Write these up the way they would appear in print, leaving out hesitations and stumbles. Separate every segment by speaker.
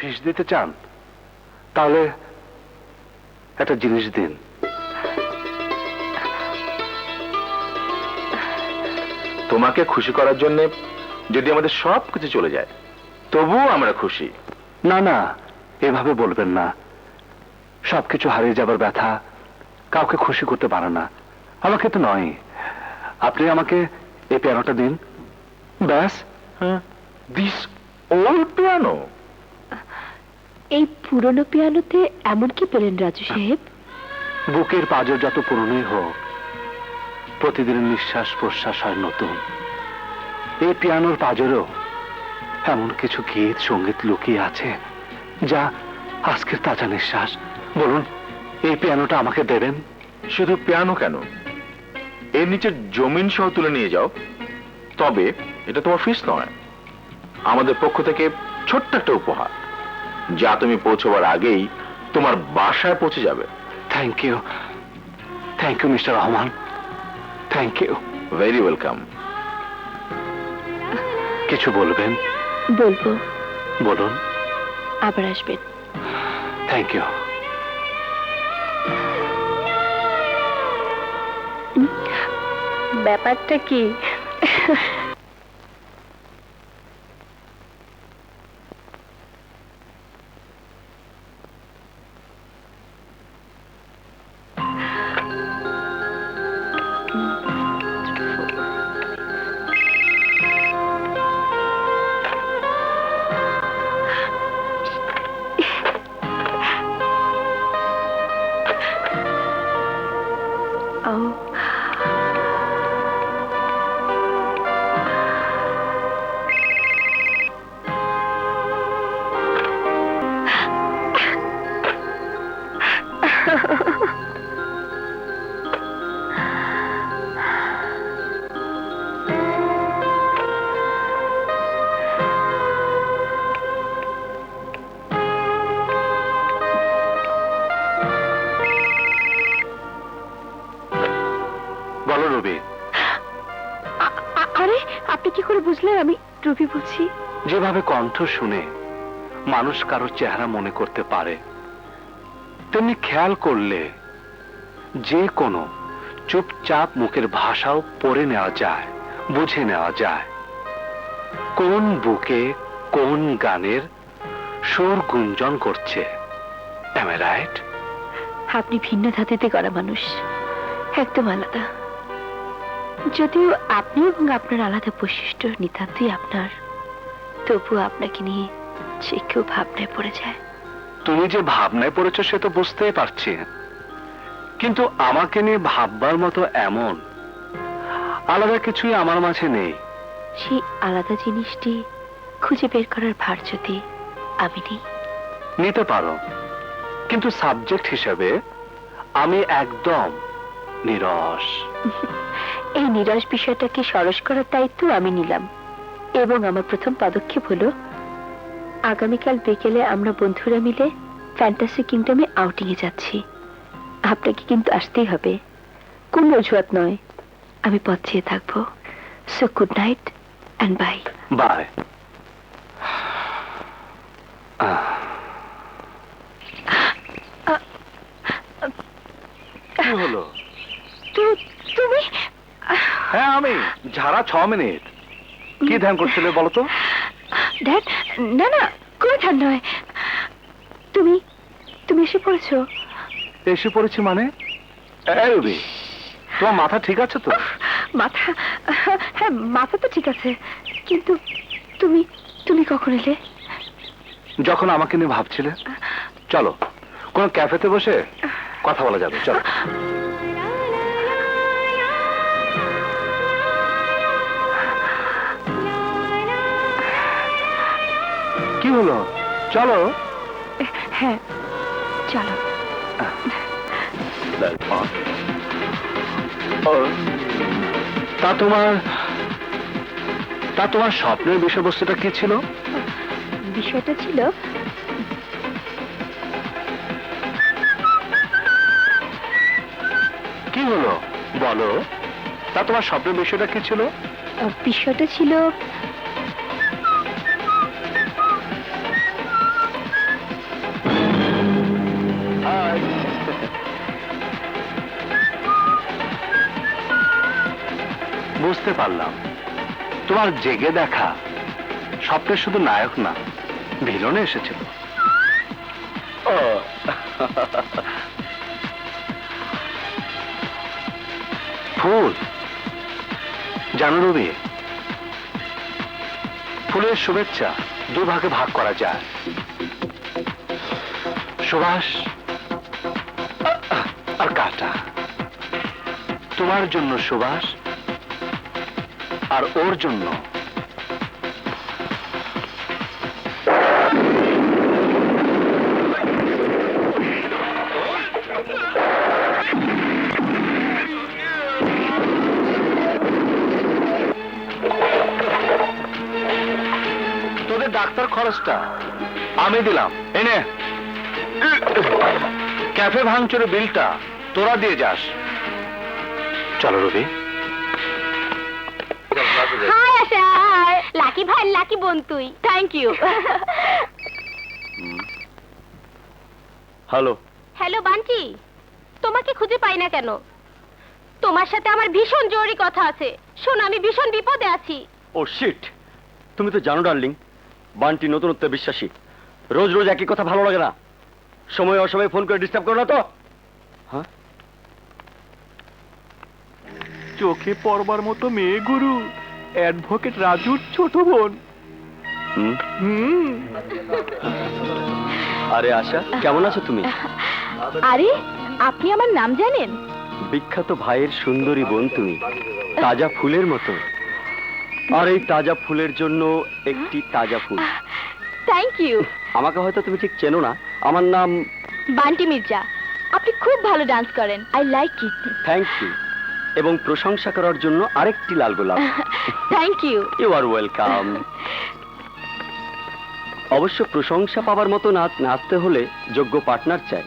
Speaker 1: বিষ দিতে চান তাহলে একটা জিনিস দিন।
Speaker 2: তোমাকে খুশি করার জন্য যদি আমাদের সবকিছু চলে যায় তবুও আমরা খুশি।
Speaker 1: না না, এভাবে বলবেন না। সবকিছু হারিয়ে যাবার ব্যথা কাউকে খুশি করতে পারে না, আমাকে তো নয়। আপনি আমাকে এই পিয়ানোটা দিন, ব্যাস।
Speaker 2: This old piano?
Speaker 3: এই পুরনো পিয়ানোতে এমন কি পেলেন রাজু সাহেব?
Speaker 1: বুকের পাঁজর যত পুরনোই হোক, প্রতিদিনের নিঃশ্বাস প্রশ্বাস হয় নতুন। এই পিয়ানোর পাঁজরেও এমন কিছু গীত সঙ্গীত লুকিয়ে আছে যা আজকের তাজা নিঃশ্বাস। বলুন, এই পিয়ানোটা আমাকে দেবেন?
Speaker 2: শুধু পিয়ানো কেন, এর নিচে জমিন সহ তুলে নিয়ে যাও, তবে এটা তোমার ফিস নয়, আমাদের পক্ষ থেকে ছোট্ট একটা উপহার, যা তুমি পৌঁছবার আগেই তোমার বাসায় পৌঁছে যাবে।
Speaker 1: Thank you, thank you mister Rahman, thank you.
Speaker 2: Very welcome.
Speaker 1: কিছু বলবেন?
Speaker 3: বলবো।
Speaker 1: বলুন।
Speaker 3: আবার আসবেন।
Speaker 1: Thank you.
Speaker 3: ব্যাপারটা কি?
Speaker 1: বলো রবি।
Speaker 3: আরে আপনি কি করে বুঝলেন আমি রবি বলছি?
Speaker 1: যেভাবে কণ্ঠ শুনে মানুষ কারো চেহারা মনে করতে পারে, তেমনি খেয়াল করলে যে কোনো চুপচাপ মুখের ভাষাও পড়ে নেওয়া যায়, বুঝে নেওয়া যায় কোন বুকে কোন গানের সুর গুঞ্জন করছে। Am I right?
Speaker 3: আপনি ভিন্ন ধাতুতে গড়া মানুষ, একদম আলাদা। যদিও আপনি এবং আপনার আলাদা বৈশিষ্ট্য নিতান্তই আপনার, তবুও আপনাকে নিয়ে যে কেউ ভাবনায় পড়ে যায়।
Speaker 1: তুমি যে ভাবনায় পড়েছো সে তো বুঝতেই পারছি, কিন্তু আমাকে নিয়ে ভাববার মতো এমন আলাদা কিছুই আমার মাঝে নেই।
Speaker 3: সেই আলাদা জিনিসটি খুঁজে বের করার ভার যদি আমি নিই?
Speaker 1: নিতে পারো, কিন্তু সাবজেক্ট হিসেবে আমি একদম নিরস।
Speaker 3: এই নিরস বিষয়টাকে সরস করার দায়িত্ব আমি নিলাম, এবং আমার প্রথম পদক্ষেপ হলো আগামীকাল বিকেলে আমরা বন্ধুরা মিলে ফ্যান্টাসি কিংডমে আউটিং এ যাচ্ছি। আপনাকে কিন্তু আসতেই হবে, কোন অজুহাত নয়। আমি পথ চেয়ে থাকবো। So good night and bye.
Speaker 1: Bye. কি হলো?
Speaker 3: তুমি?
Speaker 1: হ্যাঁ আমি। ঝাড়া 6 মিনিট। কি ধ্যান করছিলে বলো তো?
Speaker 3: ড্যাড, না না, কোনো ধ্যান নয়। তুমি তুমি এসে পড়েছো?
Speaker 1: এসে পড়েছি মানে? এই রবি, তোমার মাথা ঠিক আছে তো?
Speaker 3: মাথা? হ্যাঁ, মাথা তো ঠিক আছে, কিন্তু তুমি তুমি কখন এলে?
Speaker 1: যখন আমাকে নিয়ে ভাবছিলে। চলো কোন ক্যাফেতে বসে কথা বলা যাবে, চলো। কি হলো? চলো।
Speaker 3: হ্যাঁ চলো।
Speaker 1: তা তোমার স্বপ্নের বিষয়বস্তুটা কি ছিল?
Speaker 3: বিষয়টা ছিল
Speaker 1: কি হলো বলো? তা তোমার স্বপ্নের বিষয়টা কি ছিল?
Speaker 3: বিষয়টা ছিল
Speaker 1: বুঝতে পারলাম তোমার জেগে দেখা স্বপ্নে শুধু নায়ক না, ভিলনে এসেছিল। ফুল জানো রবি, ফুলের শুভেচ্ছা দুভাগে ভাগ করা যায়, সুবাস আর কাটা। তোমার জন্য সুবাস আর ওর জন্য তোদের ডাক্তার খরচটা আমি দিলাম, এনে ক্যাফে ভাঙচুরের বিলটা তোরা দিয়ে যাস। চলো রবি।
Speaker 3: হাই আশা, লাকি ভাই, লাকি বোন তুই। Thank you.
Speaker 1: Hello.
Speaker 3: Hello Bunty, তোমাকে খুঁজে পাই না কেন? তোমার সাথে আমার ভীষণ জরুরি কথা আছে। শোন, আমি ভীষণ বিপদে আছি।
Speaker 4: ও শিট, তুমি তো জানো ডার্লিং, বান্টি নতুনত্বে বিশ্বাসী। রোজ রোজ একই কথা ভালো লাগে না। সময় অসময়ে ফোন করে ডিস্টার্ব করো না তো। হ্যাঁ,
Speaker 5: চোখে পড়বার মতো মেয়ে গুরু, অ্যাডভোকেট রাজুর ছোট বোন।
Speaker 4: আরে আশা, কেমন আছো তুমি?
Speaker 3: আরে, আপনি আমার নাম জানেন?
Speaker 4: বিখ্যাত ভাইয়ের সুন্দরী বোন তুমি, তাজা ফুলের মতো। আর এই তাজা ফুলের জন্য একটি তাজা ফুল।
Speaker 3: Thank you.
Speaker 4: আমাকে হয়তো তুমি ঠিক চেনো না, আমার নাম
Speaker 3: বান্টি মির্জা। আপনি খুব ভালো ডান্স করেন, I like it.
Speaker 4: Thank you. এবং প্রশংসা করার জন্য আরেকটি লাল গোলাপ।
Speaker 3: Thank you.
Speaker 4: You are welcome. অবশ্য প্রশংসা পাবার মতো নাচতে হলে যোগ্য পার্টনার চাই,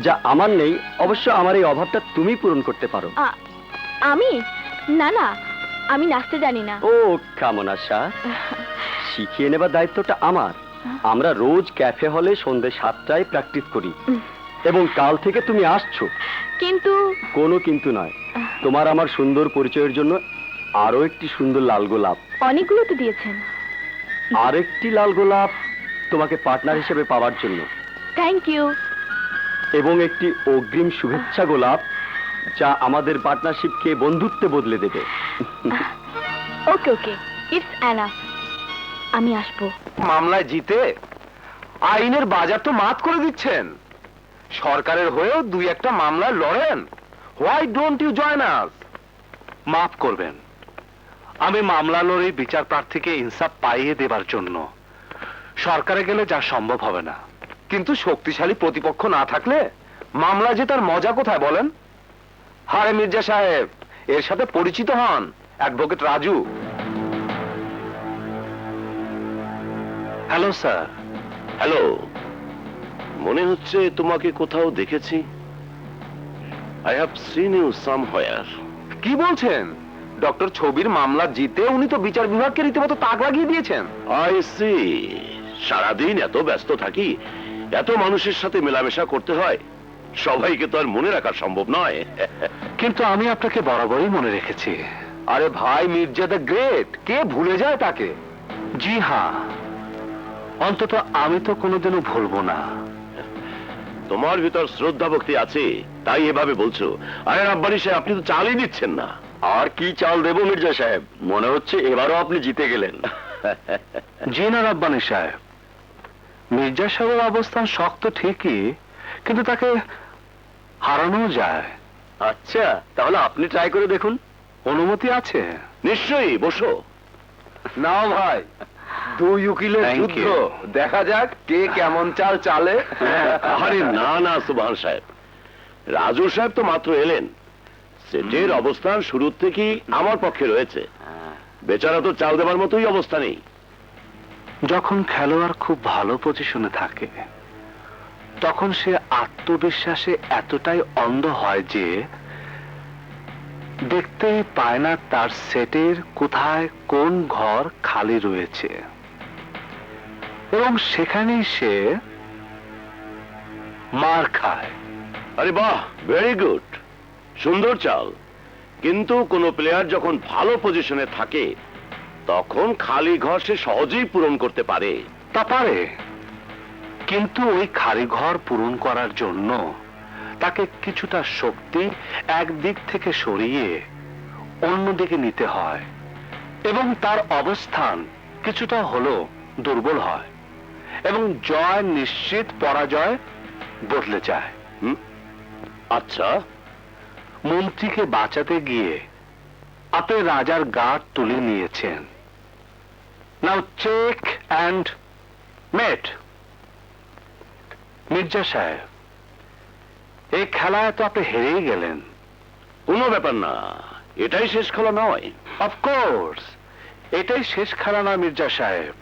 Speaker 4: যা আমার নেই। অবশ্য আমার এই অভাবটা তুমি পূরণ করতে পারো।
Speaker 3: আমি? না না, আমি নাচতে জানি না।
Speaker 4: ও কেমন আশা, শিখিয়ে নেবার দায়িত্বটা আমার। আমরা রোজ ক্যাফে হলে সন্ধ্যে 7টায় প্র্যাকটিস করি, এবং কাল থেকে তুমি আসছো।
Speaker 3: কিন্তু
Speaker 4: কোনো কিন্তু নয়, তোমার আমার সুন্দর পরিচয়ের জন্য আরো একটি সুন্দর লাল গোলাপ।
Speaker 3: অনেকগুলো তো দিয়েছেন।
Speaker 4: আরেকটি লাল গোলাপ তোমাকে পার্টনার হিসেবে পাওয়ার জন্য।
Speaker 3: Thank you.
Speaker 4: এবং একটি অগ্রিম শুভেচ্ছা গোলাপ, যা আমাদের পার্টনারশিপকে বন্ধুত্বে বদলে দেবে।
Speaker 3: ওকে ওকে, ইটস এনাফ। আমি আসবো।
Speaker 1: মামলায় জিতে আইনের বাজার তো মাত করে দিচ্ছেন। সরকারের হয়েও দুই একটা মামলা লড়েন। Why don't you join us? মাফ করবেন, আমি মামলা লড়ে বিচার প্রার্থীকে ইনসাফ পাইয়ে দেবার জন্য। সরকারে গেলে যা সম্ভব হবে না। কিন্তু শক্তিশালী প্রতিপক্ষ না থাকলে মামলা জেতার মজা কোথায় বলেন? হারে মির্জা সাহেব, এর সাথে পরিচিত হন, advocate Raju. Hello sir.
Speaker 6: Hello, মনে হচ্ছে তোমাকে কোথাও দেখেছি। I have seen you somewhere.
Speaker 1: কি বলছেন? ডক্টর ছবির মামলা জিতে উনি তো বিচার বিভাগকে রীতিমতো তাক লাগিয়ে দিয়েছেন।
Speaker 6: I see. সারাদিন এত ব্যস্ত থাকি, এত মানুষের সাথে মেলামেশা করতে হয়, সবাইকে তো আর মনে রাখা সম্ভব নয়।
Speaker 1: কিন্তু আমি আপনাকে বরাবরই মনে রেখেছি। আরে ভাই, মির্জা দ্য গ্রেট, কে ভুলে যায় তাকে? জি হ্যাঁ, অন্তত আমি তো কোনোদিনও ভুলবো না।
Speaker 6: তোমার ভিতর শ্রদ্ধা ভক্তি আছে, তাই এভাবে বলছো। আরে রাব্বানি সাহেব, আপনি তো চালই দিচ্ছেন না।
Speaker 4: আর কি চাল দেবো মির্জা সাহেব? মনে হচ্ছে এবারও আপনি জিতে গেলেন।
Speaker 1: জি না রাব্বানি সাহেব, মির্জা সাহেবের অবস্থান শক্ত ঠিকই, কিন্তু তাকে হারানো যায়।
Speaker 4: আচ্ছা, তাহলে আপনি ট্রাই করে দেখুন।
Speaker 1: অনুমতি আছে?
Speaker 6: নিশ্চয়ই, বসো।
Speaker 1: নাও ভাই, দুই উকিলের
Speaker 6: Thank
Speaker 1: যুদ্ধ,
Speaker 6: you.
Speaker 1: দেখা যাক কে কেমন চাল চালে।
Speaker 6: আরে না না সুবহান সাহেব, রাজু সাহেব তো মাত্র এলেন। সেটের অবস্থান শুরুর থেকেই আমার পক্ষে রয়েছে। বেচারা তো চাল দেবার মতোই অবস্থা নেই।
Speaker 1: যখন খেলোয়াড় খুব ভালো পজিশনে থাকে, তখন সে আত্মবিশ্বাসে এতটাই অন্ধ হয় যে দেখতেই পায় না তার সেটের কোথায় কোন ঘর খালি রয়েছে, এবং সেখানেই সে মার খায়।
Speaker 6: আরে বাহ, ভেরি গুড, সুন্দর চাল। কিন্তু কোনো প্লেয়ার যখন ভালো পজিশনে থাকে তখন খালি ঘর সে সহজেই পূরণ করতে পারে।
Speaker 1: তা পারে, কিন্তু ওই খালি ঘর পূরণ করার জন্য তাকে কিছুটা শক্তি একদিক থেকে সরিয়ে অন্যদিকে নিতে হয় এবং তার অবস্থান কিছুটা হলেও দুর্বল হয় এবং জয় নিশ্চিত, পরাজয় বদলে যায়।
Speaker 6: আচ্ছা,
Speaker 1: মন্ত্রীকে বাঁচাতে গিয়ে আপনি রাজার গাঁট তুলে নিয়েছেন। নাও চেক অ্যান্ড মেট। মির্জা সাহেব, এই খেলায় তো আপনি হেরেই গেলেন।
Speaker 6: কোনো ব্যাপার না, এটাই শেষ খেলা নয়।
Speaker 1: অফকোর্স এটাই শেষ খেলা না মির্জা সাহেব,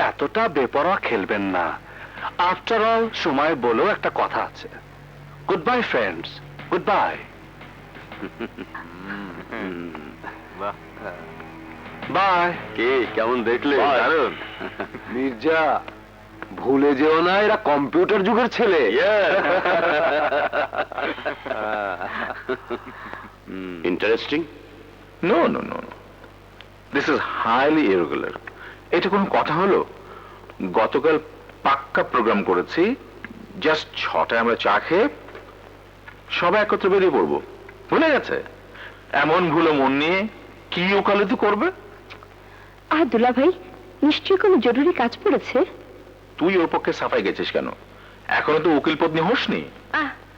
Speaker 1: এতটা বেপরোয়া খেলবেন না। আফটার অল সময় বলেও একটা কথা আছে। Good bye friends, good bye. Bye.
Speaker 4: কে কেমন দেখলে?
Speaker 6: Bye.
Speaker 4: দারুণ। মির্জা, ভুলে যেও না এরা কম্পিউটার যুগের ছেলে।
Speaker 6: Interesting.
Speaker 2: No no no, this is highly irregular. এটা কোনো কথা হলো? গতকাল পাক্কা প্রোগ্রাম করেছি, জাস্ট 6টায় আমরা চা খেয়ে সবাই একত্রে বেরিয়ে পড়বো। ভুলে গেছে? এমন ভুলো মন নিয়ে কি ওকালতি করবে?
Speaker 3: আর দুলা ভাই, নিশ্চয়ই কোনো জরুরি কাজ পড়েছে।
Speaker 2: তুই ওর পক্ষে সাফাই গেছিস কেন? এখনো তো উকিল পত্নী হোসনি।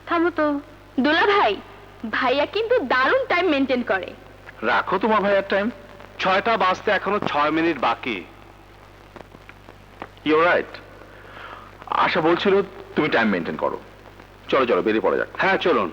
Speaker 3: থামো তো দুলা ভাই, ভাইয়া কিন্তু দারুণ টাইম মেনটেন করে।
Speaker 2: রাখো তোমার ভাইয়ার টাইম।
Speaker 1: 6টা বাজতে এখনো 6 মিনিট বাকি।
Speaker 2: You right. আশা বলছিল তুমি টাইম মেনটেন করো। চলো চলো বেরিয়ে পড়া যাক।
Speaker 1: হ্যাঁ চলুন।